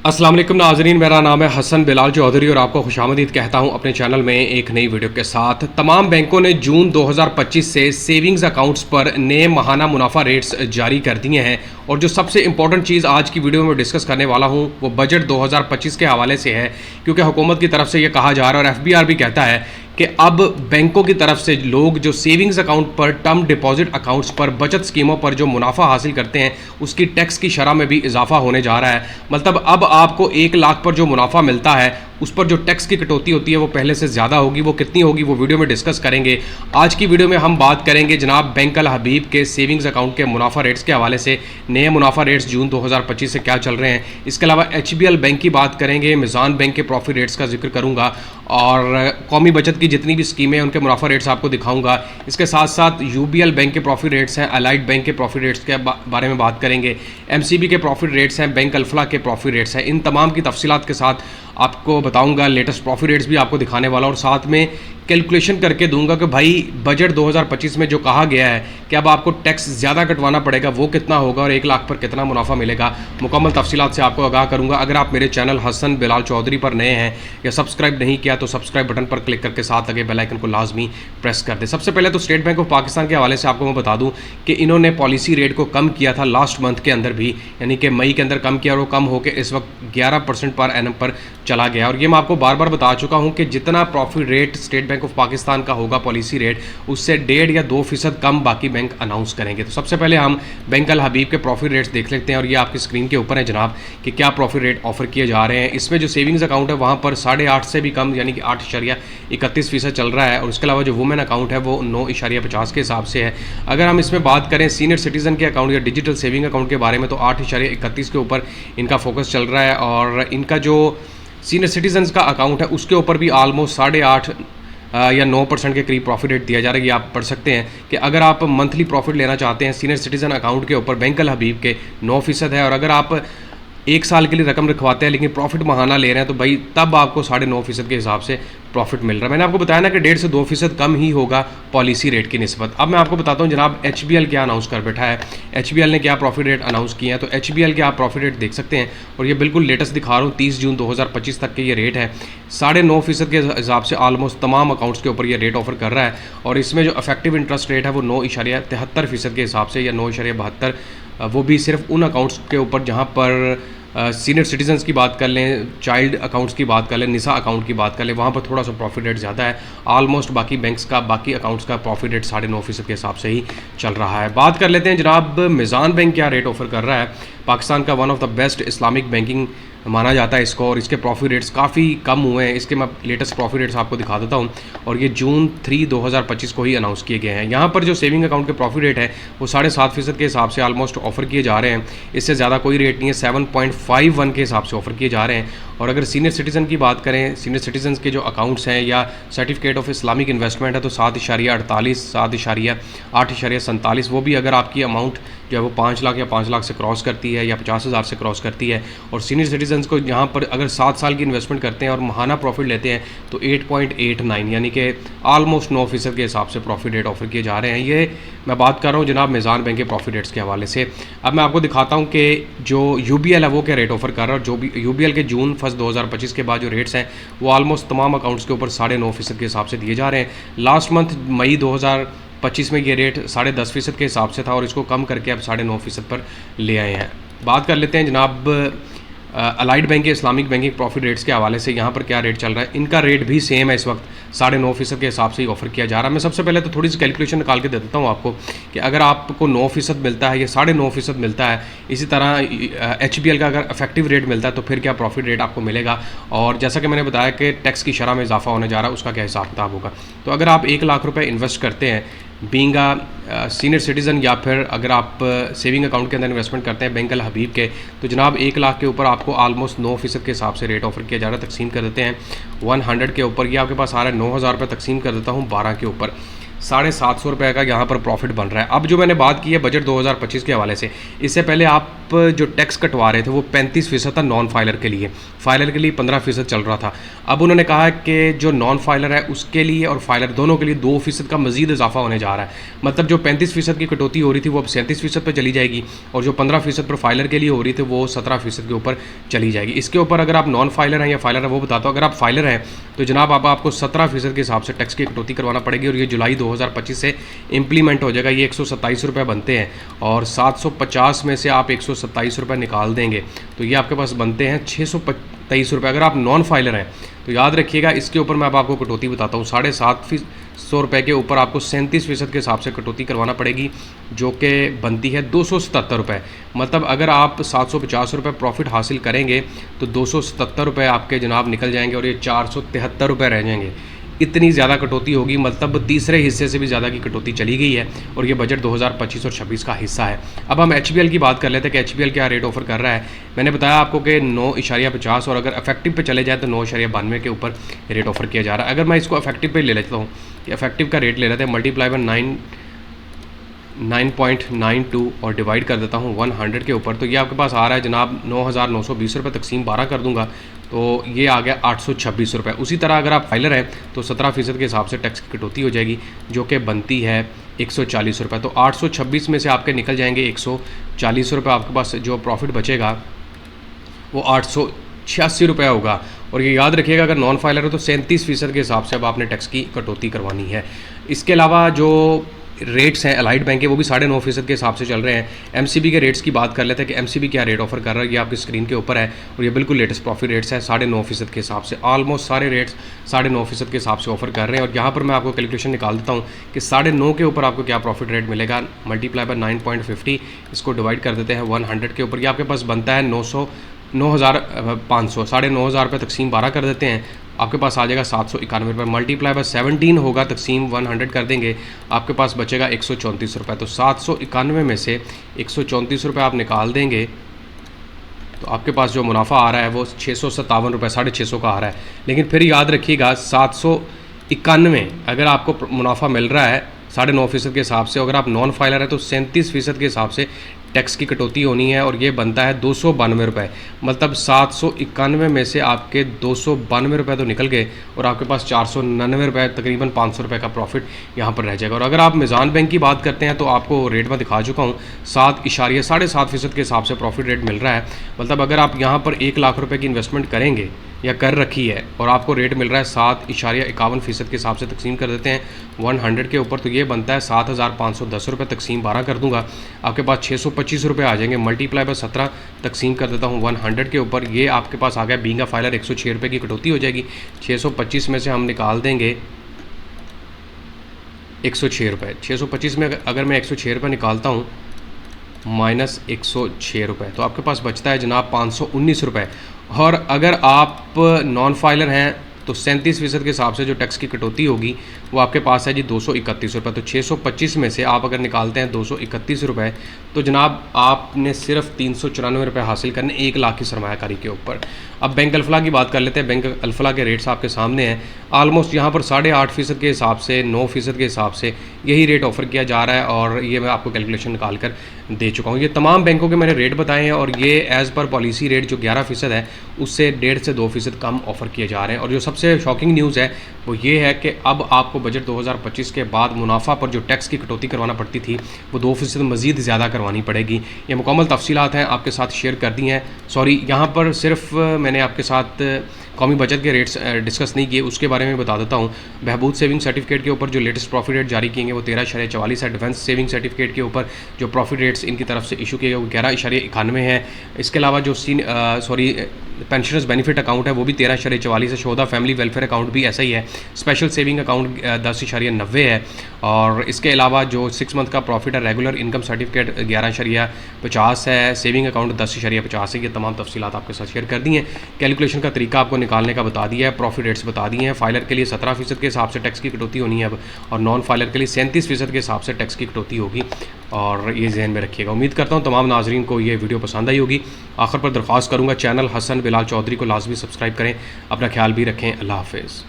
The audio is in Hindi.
अस्सलाम वालेकुम नाज़रीन, मेरा नाम है हसन बिलाल चौधरी और आपको खुशामदीद कहता हूं अपने चैनल में एक नई वीडियो के साथ। तमाम बैंकों ने जून 2025 से सेविंग्स अकाउंट्स पर नए माहाना मुनाफा रेट्स जारी कर दिए हैं और जो सबसे इंपॉर्टेंट चीज़ आज की वीडियो में डिस्कस करने वाला हूं वो बजट 2025 के हवाले से है, क्योंकि हुकूमत की तरफ से ये कहा जा रहा है और FBR भी कहता है कि अब बैंकों की तरफ से लोग जो सेविंग्स अकाउंट पर, टर्म डिपॉजिट अकाउंट्स पर, बचत स्कीमों पर जो मुनाफा हासिल करते हैं उसकी टैक्स की शरह में भी इजाफा होने जा रहा है। मतलब अब आपको 1 लाख पर जो मुनाफा मिलता है उस पर जो टैक्स की कटौती होती है वो पहले से ज़्यादा होगी। वो कितनी होगी वो वीडियो में डिस्कस करेंगे। आज की वीडियो में हम बात करेंगे जनाब बैंक अल हबीब के सेविंग्स अकाउंट के मुनाफा रेट्स के हवाले से, नए मुनाफा रेट्स जून 2025 से क्या चल रहे हैं। इसके अलावा HBL बैंक की बात करेंगे, मिज़ान बैंक के प्रॉफिट रेट्स का जिक्र करूँगा और कौमी बचत की जितनी भी स्कीमें हैं उनके मुनाफा रेट्स आपको दिखाऊंगा। इसके साथ साथ UBL बैंक के प्रॉफिट रेट्स हैं, अलाइड बैंक के प्रॉफिट रेट्स के बारे में बात करेंगे, MCB के प्रॉफिट रेट्स हैं, बैंक अल्फला के प्रॉफिट रेट्स हैं। इन तमाम की तफसीलात के साथ आपको बताऊंगा, लेटेस्ट प्रॉफिट रेट्स भी आपको दिखाने वाला और साथ में कैलकुलेशन करके दूंगा कि भाई बजट 2025 में जो कहा गया है कि अब आपको टैक्स ज़्यादा कटवाना पड़ेगा वो कितना होगा और 1 लाख पर कितना मुनाफा मिलेगा। मुकम्मल तफसीलात से आपको आगाह करूंगा। अगर आप मेरे चैनल हसन बिलाल चौधरी पर नए हैं या सब्सक्राइब नहीं किया तो सब्सक्राइब बटन पर क्लिक करके साथ लगे बेल आइकन को लाजमी प्रेस कर दें। सबसे पहले तो स्टेट बैंक ऑफ पाकिस्तान के हवाले से आपको मैं बता दूँ कि इन्होंने पॉलिसी रेट को कम किया था लास्ट मंथ के अंदर भी, यानी कि मई के अंदर कम किया और वो कम होकर इस वक्त 11% पर एनम पर चला गया। और ये मैं आपको बार बार बता चुका हूँ कि जितना profit rate state bank of Pakistan का होगा पॉलिसी रेट, उससे 1.5 या 2% कम बाकी बैंक अनाउंस करेंगे। तो सबसे पहले हम बैंक अल हबीब के प्रॉफिट रेट्स देख लेते हैं और ये आपकी स्क्रीन के ऊपर है जनाब कि क्या प्रॉफिट रेट ऑफर किए जा रहे हैं। इसमें जो सेविंग्स अकाउंट है वहाँ पर 8.5 से भी कम यानी कि 8.31% चल रहा है और उसके अलावा जो वुमेन अकाउंट है वो 9.50 के हिसाब से है। अगर हम इसमें बात करें सीनियर सिटीज़न के अकाउंट या डिजिटल सेविंग अकाउंट के बारे में तो 8.31 के ऊपर इनका फोकस चल रहा है और इनका जो सीनियर सिटीजन्स का अकाउंट है उसके ऊपर भी ऑलमोस्ट 8.5 या 9% के करीब प्रॉफिट रेट दिया जा रहा है। ये आप पढ़ सकते हैं कि अगर आप मंथली प्रॉफिट लेना चाहते हैं सीनियर सिटीजन अकाउंट के ऊपर बैंक अल हबीब के 9% है और अगर आप 1 साल के लिए रकम रखवाते हैं लेकिन प्रॉफिट महाना ले रहे हैं तो भाई तब आपको 9.5% के हिसाब से प्रॉफिट मिल रहा है। मैंने आपको बताया ना कि 1.5 से 2% कम ही होगा पॉलिसी रेट की निस्बत। अब मैं आपको बताता हूँ जनाब HBL क्या अनाउंस कर बैठा है, HBL ने क्या प्रॉफिट रेट अनाउंस किए हैं। तो HBL के आप प्रॉफिट रेट देख सकते हैं और ये बिल्कुल लेटेस्ट दिखा रहा हूँ, 30 जून 2025 तक के ये रेट है। 9.5% के हिसाब से ऑलमोस्ट तमाम अकाउंट्स के ऊपर ये रेट ऑफर कर रहा है और इसमें जो इफेक्टिव इंटरेस्ट रेट है वो 9.73% के हिसाब से या 9.72, वो भी सिर्फ उन अकाउंट्स के ऊपर जहाँ पर सीनियर सिटीजन्स की बात कर लें, चाइल्ड अकाउंट्स की बात कर लें, निसा अकाउंट की बात कर लें, वहाँ पर थोड़ा सा प्रॉफिट रेट ज़्यादा है। ऑलमोस्ट बाकी बैंक्स का, बाकी अकाउंट्स का प्रॉफिट रेट 9.5% के हिसाब से ही चल रहा है। बात कर लेते हैं जनाब मिज़ान बैंक क्या रेट ऑफर कर रहा है। पाकिस्तान का one of the best Islamic banking माना जाता है इसको और इसके प्रॉफिट रेट्स काफ़ी कम हुए हैं। इसके मैं लेटेस्ट प्रॉफिट रेट्स आपको दिखा देता हूँ और ये जून 3, 2025 को ही अनाउंस किए गए हैं। यहाँ पर जो सेविंग अकाउंट के प्रॉफिट रेट है वो 7.5% के हिसाब से ऑलमोस्ट ऑफर किए जा रहे हैं। इससे ज़्यादा कोई रेट नहीं है, 7.51 के हिसाब से ऑफर किए जा रहे हैं। और अगर सीनियर सिटीज़न की बात करें, सीनियर सिटीजन्स के जो अकाउंट्स हैं या सर्टिफिकेट ऑफ इस्लामिक इन्वेस्टमेंट है तो 7.48, 7.47, वो भी अगर आपकी अमाउंट जो है वो 5 लाख या 5 लाख से क्रॉस करती है या 50,000 से क्रॉस करती है। और सीनियर सिटीजन्स को यहाँ पर अगर 7 साल की इन्वेस्टमेंट करते हैं और महाना प्रॉफिट लेते हैं तो 8.89 यानी कि ऑलमोस्ट 9% के हिसाब से प्रॉफिट रेट ऑफर किए जा रहे हैं। ये मैं बात कर रहा हूँ जनाब मिज़ान बैंक के प्रॉफिट रेट्स के हवाले से। अब मैं आपको दिखाता हूँ कि जो UBL है वो क्या रेट ऑफर कर रहा है और जो भी UBL के जून 1 2025 के बाद जो रेट्स हैं वो ऑलमोस्ट तमाम अकाउंट्स के ऊपर 9.5% के हिसाब से दिए जा रहे हैं। लास्ट मंथ मई 2025 में ये रेट 10.5% के हिसाब से था और इसको कम करके अब 9.5% पर ले आए हैं। बात कर लेते हैं जनाब अलाइड बैंक के इस्लामिक बैंकिंग प्रॉफिट रेट्स के हवाले से। यहाँ पर क्या रेट चल रहा है, इनका रेट भी सेम है, इस वक्त 9.5% के हिसाब से ही ऑफर किया जा रहा है। मैं सबसे पहले तो थोड़ी सी कैलकुलेशन निकाल के दे देता हूँ आपको कि अगर आपको 9% मिलता है या 9.5% मिलता है, इसी तरह HBL का अगर इफेक्टिव रेट मिलता है तो फिर क्या प्रॉफिट रेट आपको मिलेगा। और जैसा कि मैंने बताया कि टैक्स की शरह में इजाफा होने जा रहा है, उसका क्या हिसाब किताब होगा। तो अगर आप 1 लाख रुपये इन्वेस्ट करते हैं बीइंग सीनियर सिटीज़न या फिर अगर आप सेविंग अकाउंट के अंदर इन्वेस्टमेंट करते हैं बैंक अल हबीब के, तो जनाब 1 लाख के ऊपर आपको ऑलमोस्ट 9% के हिसाब से रेट ऑफर किया जा रहा है। तकसीम कर देते हैं 100 के ऊपर, ये आपके पास आ रहा है 9,000 रुपये, तकसीम कर देता हूँ 12 के ऊपर 750 रुपये का यहाँ पर प्रॉफिट बन रहा है। अब जो मैंने बात की है बजट 2025 के हवाले से, इससे पहले आप जो टैक्स कटवा रहे थे वो 35% था नॉन फाइलर के लिए, फाइलर के लिए 15% चल रहा था। अब उन्होंने कहा कि जो नॉन फाइलर है उसके लिए और फाइलर दोनों के लिए 2% का मजीद इजाफा होने जा रहा है। मतलब जो 35% की कटौती हो रही थी वो अब 37% पर चली जाएगी, और जो 15% पर फाइलर के लिए हो रही थी वो 17% के ऊपर चली जाएगी। इसके ऊपर अगर आप नॉन फाइलर हैं या फाइलर है वो बताता हूँ। अगर आप फाइलर हैं तो जनाब आपको 17% के हिसाब से टैक्स की कटौती करवाना पड़ेगी, और ये जुलाई 2025 से इम्प्लीमेंट हो जाएगा। ये 127 रुपये बनते हैं, और 750 में से आप 127 रुपये निकाल देंगे तो ये आपके पास बनते हैं 623 रुपये। अगर आप नॉन फाइलर हैं तो याद रखिएगा, इसके ऊपर मैं अब आपको कटौती बताता हूँ। 750 रुपये के ऊपर आपको 37% के हिसाब से कटौती करवाना पड़ेगी, जो कि बनती है 277 रुपये। मतलब अगर आप 750 रुपये प्रॉफिट हासिल करेंगे तो 277 रुपये आपके जनाब निकल जाएंगे, और ये 473 रुपये रह जाएंगे। इतनी ज़्यादा कटौती होगी, मतलब तीसरे हिस्से से भी ज़्यादा की कटौती चली गई है, और ये बजट 2025 और 26 का हिस्सा है। अब हम HBL की बात कर लेते हैं कि HBL क्या रेट ऑफर कर रहा है। मैंने बताया आपको कि 9.50, और अगर इफेक्टिव पे चले जाए तो 9.92 के ऊपर रेट ऑफर किया जा रहा है। अगर मैं इसको इफेक्टिव पे ले लेता हूँ कि इफेक्टिव का रेट ले लेते हैं, मल्टीप्लाई बाय 9.92 और डिवाइड कर देता हूँ 100 के ऊपर, तो ये आपके पास आ रहा है जनाब 9,920 रुपये, तकसीम 12 कर दूंगा तो ये आ गया 826 रुपये। उसी तरह अगर आप फाइलर हैं तो 17% के हिसाब से टैक्स की कटौती हो जाएगी, जो कि बनती है 140 रुपये। तो 826 में से आपके निकल जाएंगे 140 रुपये, आपके पास जो प्रॉफिट बचेगा वो 886 रुपये होगा। और ये याद रखिएगा, अगर नॉन फाइलर है तो 37% के हिसाब से अब आपने टैक्स की कटौती करवानी है। इसके अलावा जो रेट्स हैं अलाइड बैंक के, वो भी 9.5% के हिसाब से चल रहे हैं। MCB के रेट्स की बात कर लेते हैं कि MCB क्या रेट ऑफर कर रहा है। ये आपकी स्क्रीन के ऊपर है, और ये बिल्कुल लेटेस्ट प्रॉफिट रेट्स हैं 9.5% के हिसाब से। ऑलमोस्ट सारे रेट्स 9.5% के हिसाब से ऑफर कर रहे हैं, और यहाँ पर मैं आपको कैलकुलेशन निकाल देता हूँ कि 9.5 के ऊपर आपको क्या प्रॉफिट रेट मिलेगा। मल्टीप्लाई बाय 9.50, इसको डिवाइड कर देते हैं 100 के ऊपर, ये आपके पास बनता है 9,500, 9,500 रुपये तकसीम 12 कर देते हैं, आपके पास आ जाएगा 791 रुपये। मल्टीप्लाई बाय 17 होगा, तकसीम 100 कर देंगे, आपके पास बचेगा 134 रुपये। तो 791 में से 134 रुपये आप निकाल देंगे तो आपके पास जो मुनाफा आ रहा है वो 657 रुपये, 650 का आ रहा है। लेकिन फिर याद रखिएगा 791 अगर आपको मुनाफा मिल रहा है 9.5% के हिसाब से, अगर आप नॉन फाइलर है तो 37% के हिसाब से टैक्स की कटौती होनी है, और ये बनता है 292 रुपये। मतलब 791 में से आपके 292 रुपये तो निकल गए, और आपके पास 499 रुपये, तकरीबन 500 रुपये का प्रॉफिट यहाँ पर रह जाएगा। और अगर आप मिज़ान बैंक की बात करते हैं तो आपको रेट में दिखा चुका हूँ, 7.7% के हिसाब से प्रॉफिट रेट मिल रहा है। मतलब अगर आप यहाँ पर 1 लाख रुपये की इन्वेस्टमेंट करेंगे या कर रखी है और आपको रेट मिल रहा है 7.51% के हिसाब से, तकसीम कर देते हैं 100 के ऊपर, तो ये बनता है 7,510 रुपये, तकसीम 12 कर दूंगा, आपके पास 625 रुपये आ जाएंगे। मल्टीप्लाई बाय 17 तकसीम कर देता हूँ 100 के ऊपर, ये आपके पास आ गया बीइंग अ फाइलर 106 रुपये की कटौती हो जाएगी। 625 में से हम निकाल देंगे 106 रुपये। 625 में अगर मैं 106 रुपये निकालता हूँ माइनस 106 रुपये, तो आपके पास बचता है जनाब 519 रुपये। और अगर आप नॉन फाइलर हैं तो 37% के हिसाब से जो टैक्स की कटौती होगी वो आपके पास है जी 231 रुपये। तो 625 में से आप अगर निकालते हैं 231 रुपये, तो जनाब आपने सिर्फ 394 रुपये हासिल करने 1 लाख की सरमायाकारी के ऊपर। अब बैंक अल्फला की बात कर लेते हैं। बैंक अल्फला के रेट्स आपके सामने हैं। ऑलमोस्ट यहाँ पर 8.5% के हिसाब से, 9% के हिसाब से यही रेट ऑफर किया जा रहा है, और ये मैं आपको कैलकुलेशन निकाल कर दे चुका हूँ। ये तमाम बैंकों के मैंने रेट बताए हैं, और ये एज़ पर पॉलिसी रेट जो 11% है उससे 1.5 से 2% कम ऑफर किए जा रहे हैं। और जो सबसे शॉकिंग न्यूज़ है वो ये है कि अब आपको बजट 2025 के बाद मुनाफा पर जो टैक्स की कटौती करवाना पड़ती थी वो 2% मज़ीद ज़्यादा करवानी पड़ेगी। ये मुकम्मल तफसीलात हैं आपके साथ शेयर कर दी हैं। सॉरी, यहाँ पर सिर्फ मैंने आपके साथ कौमी बचत के रेट्स डिस्कस नहीं किए, उसके बारे में बता देता हूँ। बहबूद सेविंग सर्टिफिकेट के ऊपर जो लेटेस्ट प्रॉफिट रेट जारी किए वो 13.44 है। डिफेंस सेविंग सर्टिफिकेट के ऊपर जो प्रॉफिट रेट्स इनकी तरफ से इशू किए गए वो 11.91 है। इसके अलावा जो पेंशनर्स बेनिफिट अकाउंट है वो भी 13.44 है। शोधा फैमिली वेलफेयर अकाउंट भी ऐसा ही है। स्पेशल सेविंग अकाउंट 10.90 है। और इसके अलावा जो 6 मंथ का प्रॉफिट है, रेगुलर इनकम सर्टिफिकेट 11.50 है। सेविंग अकाउंट 10.50 है। ये तमाम तफसीलात आपके साथ शेयर कर दी हैं। कैलकुलेशन का तरीका आपको निकालने का बता दिया है, प्रॉफिट रेट्स बता दिए हैं। फाइलर के लिए 17% के हिसाब से टैक्स की कटौती होनी है अब, और नॉन फाइलर के लिए 37% के हिसाब से टैक्स की कटौती होगी, और ये जहन में रखिएगा। उम्मीद करता हूँ तमाम नाजरीन को ये वीडियो पसंद आई होगी। आखिर पर दरख्वास्त करूँगा, चैनल हसन बिलाल चौधरी को लाजमी सब्सक्राइब करें। अपना ख्याल भी रखें। अल्लाह हाफ़िज़।